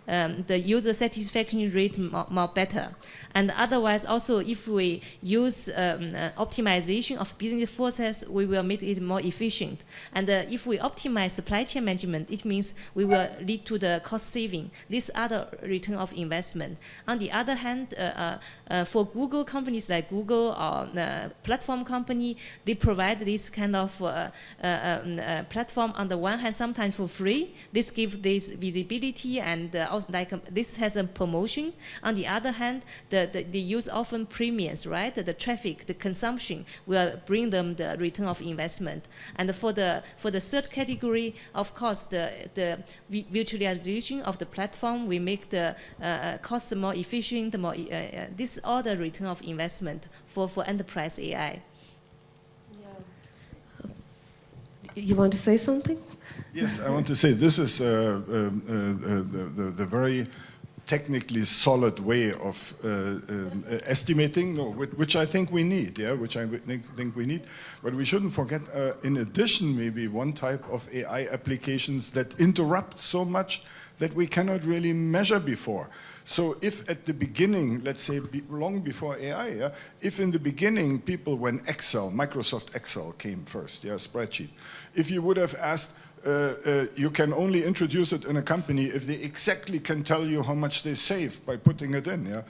the user satisfaction rate more better. And otherwise, also, if we use optimization of business process, we will make it more efficient. And if we optimize supply chain management, it means we will lead to the cost saving. These are the return of investment. On the other hand, for Google companies like Google or platform company, they provide this kind of platform on the one hand, sometimes for free. This gives this visibility, and also like this has a promotion. On the other hand, they use often premiums, right? The traffic, the consumption will bring them the return of investment. And for the third category, of course, the virtualization of the platform, we make the costs more efficient. This is all the return of investment for enterprise AI. Yeah. You want to say something? Yes, I want to say this is the very technically solid way of estimating, no, which I think we need, yeah, which I think we need. But we shouldn't forget, in addition, maybe one type of AI applications that interrupt so much that we cannot really measure before. So if at the beginning, let's say long before AI, yeah, if in the beginning people, when Excel, Microsoft Excel came first, yeah, spreadsheet, if you would have asked, you can only introduce it in a company if they exactly can tell you how much they save by putting it in, yeah?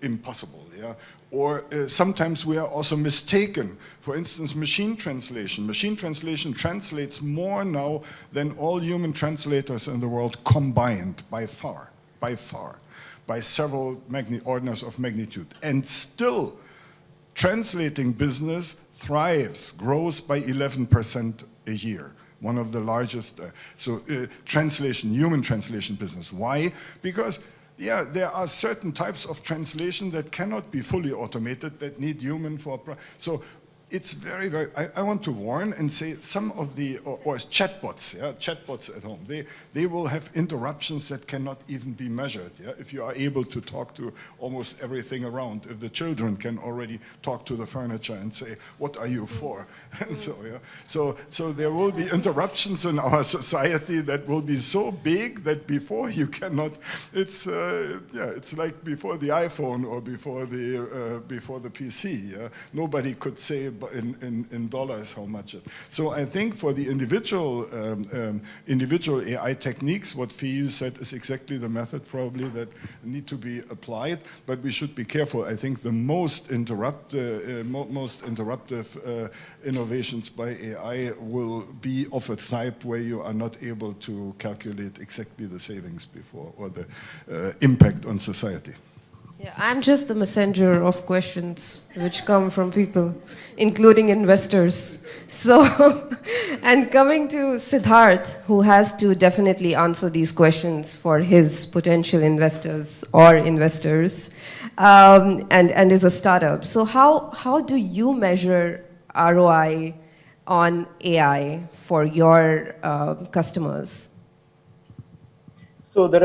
Impossible, yeah? Or sometimes we are also mistaken. For instance, machine translation. Machine translation translates more now than all human translators in the world combined, by far, by several orders of magnitude. And still, translating business thrives, grows by 11% a year. One of the largest, translation, human translation business. Why? Because, yeah, there are certain types of translation that cannot be fully automated, that need human for, so it's very, very, I want to warn and say some of the, or chatbots, yeah, chatbots at home, they will have interruptions that cannot even be measured, yeah, if you are able to talk to almost everything around, if the children can already talk to the furniture and say, what are you for? And so, yeah, so there will be interruptions in our society that will be so big that before you cannot, it's, yeah, it's like before the iPhone or before the PC, yeah? Nobody could say in dollars how much it. So I think for the individual AI techniques, what Fiyu said is exactly the method probably that need to be applied, but we should be careful. I think the most interruptive innovations by AI will be of a type where you are not able to calculate exactly the savings before or the impact on society. Yeah, I'm just the messenger of questions which come from people, including investors. So, and coming to Sidhartha, who has to definitely answer these questions for his potential investors or investors, and is a startup. So how do you measure ROI on AI for your customers? So there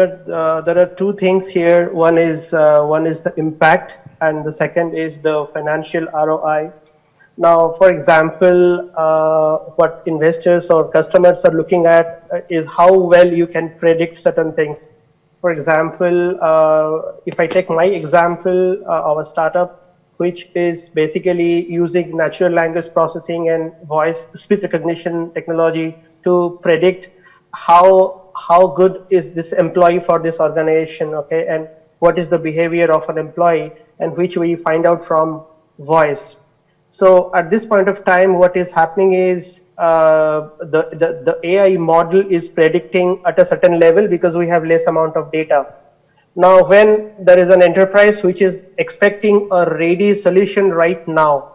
are two things here. One is the impact, and the second is the financial ROI. Now, for example, what investors or customers are looking at is how well you can predict certain things. For example, if I take my example, our startup, which is basically using natural language processing and voice speech recognition technology to predict how good is this employee for this organization, okay, and what is the behavior of an employee, and which we find out from voice. So at this point of time, what is happening is the AI model is predicting at a certain level because we have less amount of data. Now, when there is an enterprise which is expecting a ready solution right now,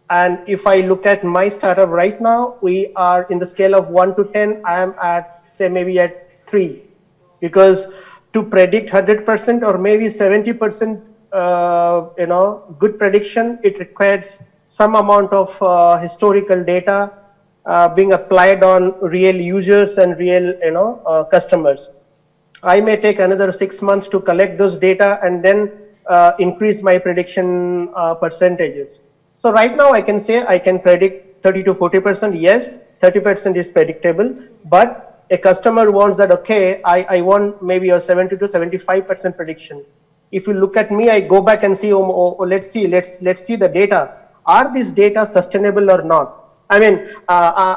and if I look at my startup right now, we are in the scale of 1 to 10, I am at, say, maybe at 3. Because to predict 100% or maybe 70%, good prediction, it requires some amount of historical data being applied on real users and real, customers. I may take another 6 months to collect those data and then increase my prediction percentages. So right now I can say I can predict 30 to 40%. Yes, 30% is predictable, but a customer wants that, okay, I want maybe a 70 to 75% prediction. If you look at me, I go back and see, let's see the data. Are these data sustainable or not? I mean,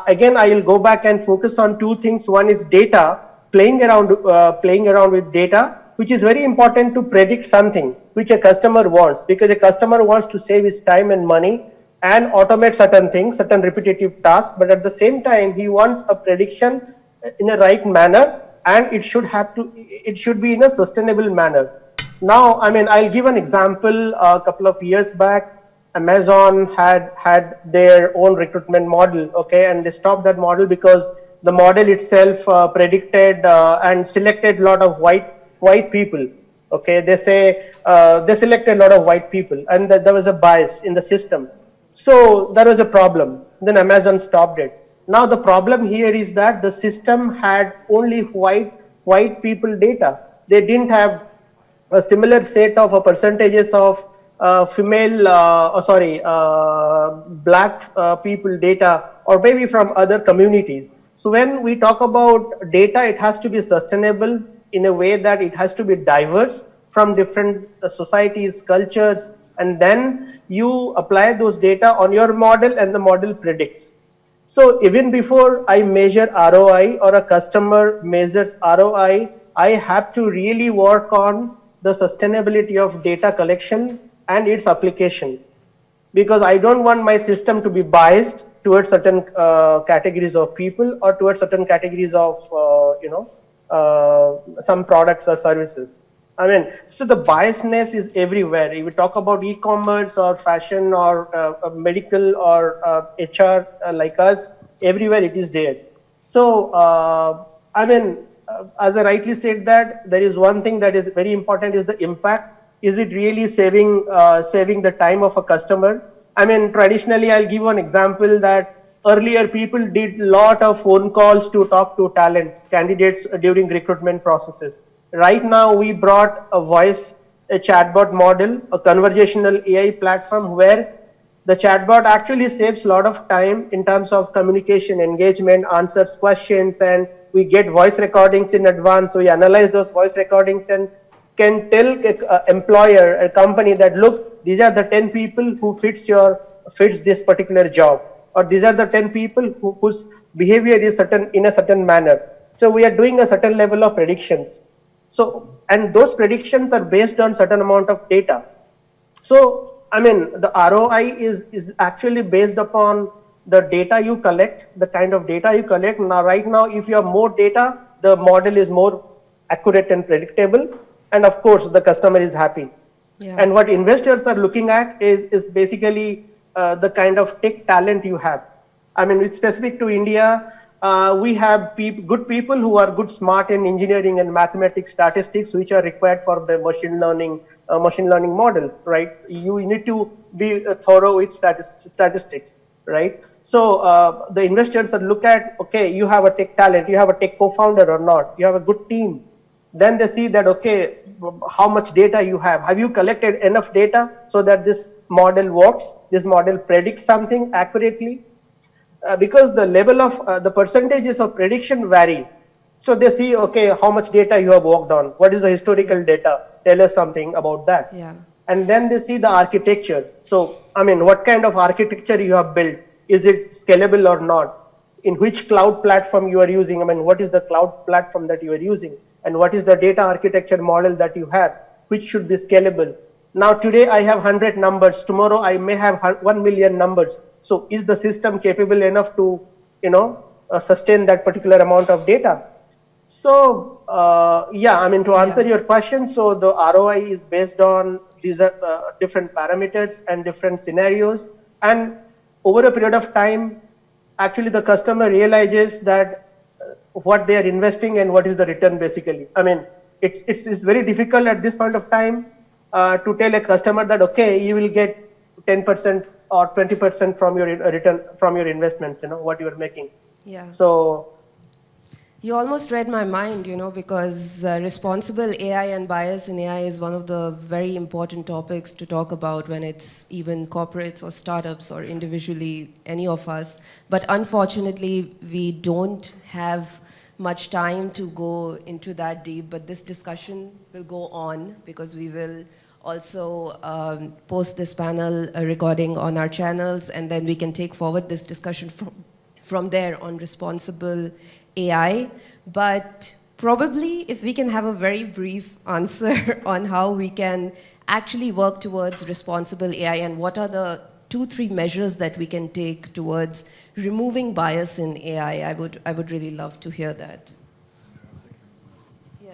again, I will go back and focus on two things. One is data, playing around with data, which is very important to predict something which a customer wants, because a customer wants to save his time and money and automate certain things, certain repetitive tasks, but at the same time, he wants a prediction in a right manner, and it should be in a sustainable manner. Now, I mean, I'll give an example. A couple of years back, Amazon had their own recruitment model, okay, and they stopped that model because the model itself predicted and selected a lot of white people. Okay, they say they selected a lot of white people, and that there was a bias in the system. So there was a problem. Then Amazon stopped it. Now the problem here is that the system had only white people data. they didn't have a similar set of percentages of black people data, or maybe from other communities. So when we talk about data, it has to be sustainable in a way that it has to be diverse from different societies, cultures, and then you apply those data on your model and the model predicts. So even before I measure ROI or a customer measures ROI, I have to really work on the sustainability of data collection and its application, because I don't want my system to be biased towards certain categories of people or towards certain categories of some products or services. I mean, so the biasness is everywhere. If we talk about e-commerce or fashion or medical or HR like us, everywhere it is there. So, I mean, as I rightly said, that there is one thing that is very important is the impact. Is it really saving the time of a customer? I mean, traditionally, I'll give one example that earlier people did a lot of phone calls to talk to talent candidates during recruitment processes. Right now, we brought a chatbot model, a conversational AI platform where the chatbot actually saves a lot of time in terms of communication, engagement, answers questions, and we get voice recordings in advance. So we analyze those voice recordings and can tell an employer, a company that, look, these are the 10 people who fits this particular job, or these are the 10 people whose behavior is in a certain manner. So we are doing a certain level of predictions. So, and those predictions are based on certain amount of data. So, I mean, the ROI is actually based upon the data you collect, the kind of data you collect. Now, right now, if you have more data, the model is more accurate and predictable. And of course, the customer is happy. Yeah. And what investors are looking at is basically the kind of tech talent you have. I mean, it's specific to India. We have good people who are good, smart in engineering and mathematics, statistics, which are required for the machine learning models, right? You need to be thorough with statistics, right? So the investors are look at, okay, you have a tech talent, you have a tech co-founder or not, you have a good team. Then they see that, okay, how much data you have. Have you collected enough data so that this model works, this model predicts something accurately? Because the level of the percentages of prediction vary. So they see, okay, how much data you have worked on, what is the historical data, tell us something about that. Yeah. And then they see the architecture. So, I mean, what kind of architecture you have built? Is it scalable or not? In which cloud platform you are using? I mean, what is the cloud platform that you are using? And what is the data architecture model that you have, which should be scalable? Now, today I have 100 numbers. Tomorrow I may have 1 million numbers. So is the system capable enough to, sustain that particular amount of data? So, yeah, I mean, to answer your question, so the ROI is based on these different parameters and different scenarios. And over a period of time, actually the customer realizes that what they are investing and what is the return basically. I mean, it's very difficult at this point of time to tell a customer that, okay, you will get 10% or 20% from your return from your investments, what you are making. Yeah. So you almost read my mind, because responsible AI and bias in AI is one of the very important topics to talk about when it's even corporates or startups or individually any of us. But unfortunately, we don't have much time to go into that deep, but this discussion will go on because we will also post this panel recording on our channels, and then we can take forward this discussion from there on responsible AI. But probably if we can have a very brief answer on how we can actually work towards responsible AI and what are the 2-3 measures that we can take towards removing bias in AI, I would really love to hear that.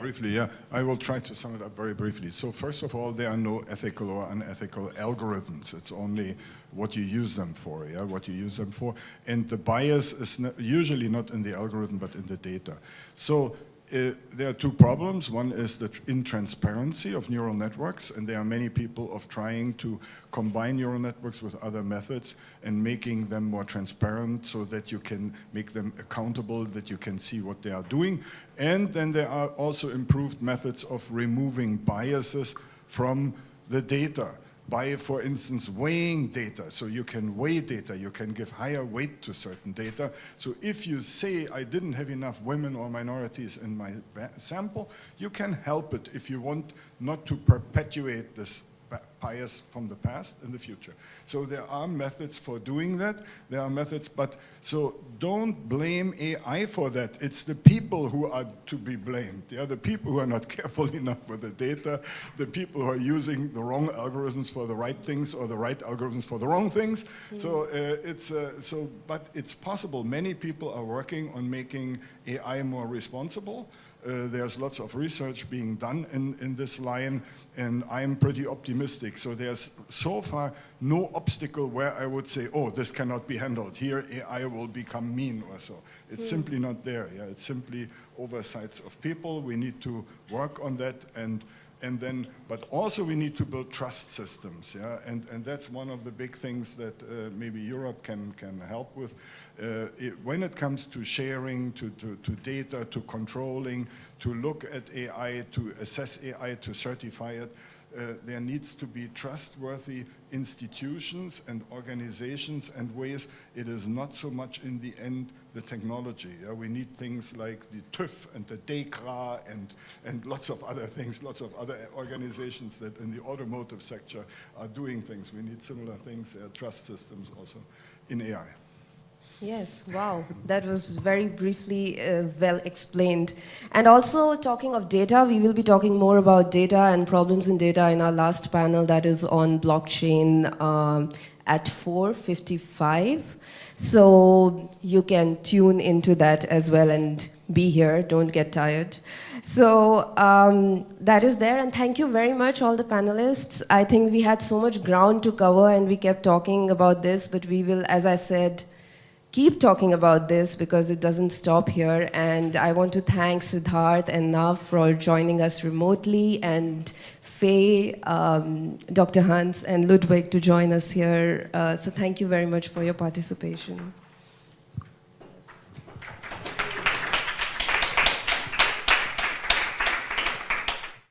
Briefly, yeah. I will try to sum it up very briefly. So first of all, there are no ethical or unethical algorithms. It's only what you use them for, yeah, what you use them for. And the bias is usually not in the algorithm, but in the data. So there are two problems. One is the intransparency of neural networks, and there are many people of trying to combine neural networks with other methods and making them more transparent so that you can make them accountable, that you can see what they are doing. And then there are also improved methods of removing biases from the data by, for instance, weighing data. So you can weigh data, you can give higher weight to certain data. So if you say, I didn't have enough women or minorities in my sample, you can help it if you want not to perpetuate this bias from the past in the future. So there are methods for doing that. There are methods, but so don't blame AI for that. It's the people who are to be blamed. They are the people who are not careful enough with the data, the people who are using the wrong algorithms for the right things or the right algorithms for the wrong things. So but it's possible. Many people are working on making AI more responsible. There's lots of research being done in this line, and I'm pretty optimistic. So there's so far no obstacle where I would say, oh, this cannot be handled. Here AI will become mean or so. It's simply not there. Yeah? It's simply oversights of people. We need to work on that, and then, but also we need to build trust systems. Yeah? And that's one of the big things that maybe Europe can help with. When it comes to sharing, to data, to controlling, to look at AI, to assess AI, to certify it, there needs to be trustworthy institutions and organizations and ways. It is not so much in the end the technology. Yeah? We need things like the TÜV and the DEKRA and lots of other things, lots of other organizations that in the automotive sector are doing things. We need similar things, trust systems also in AI. Yes, wow, that was very briefly well explained. And also talking of data, we will be talking more about data and problems in data in our last panel, that is on blockchain at 4:55. So you can tune into that as well and be here, don't get tired. So that is there, and thank you very much all the panelists. I think we had so much ground to cover and we kept talking about this, but we will, as I said, keep talking about this because it doesn't stop here. And I want to thank Sidhartha and Nav for joining us remotely, and Faye, Dr. Hans, and Ludwig to join us here. So thank you very much for your participation.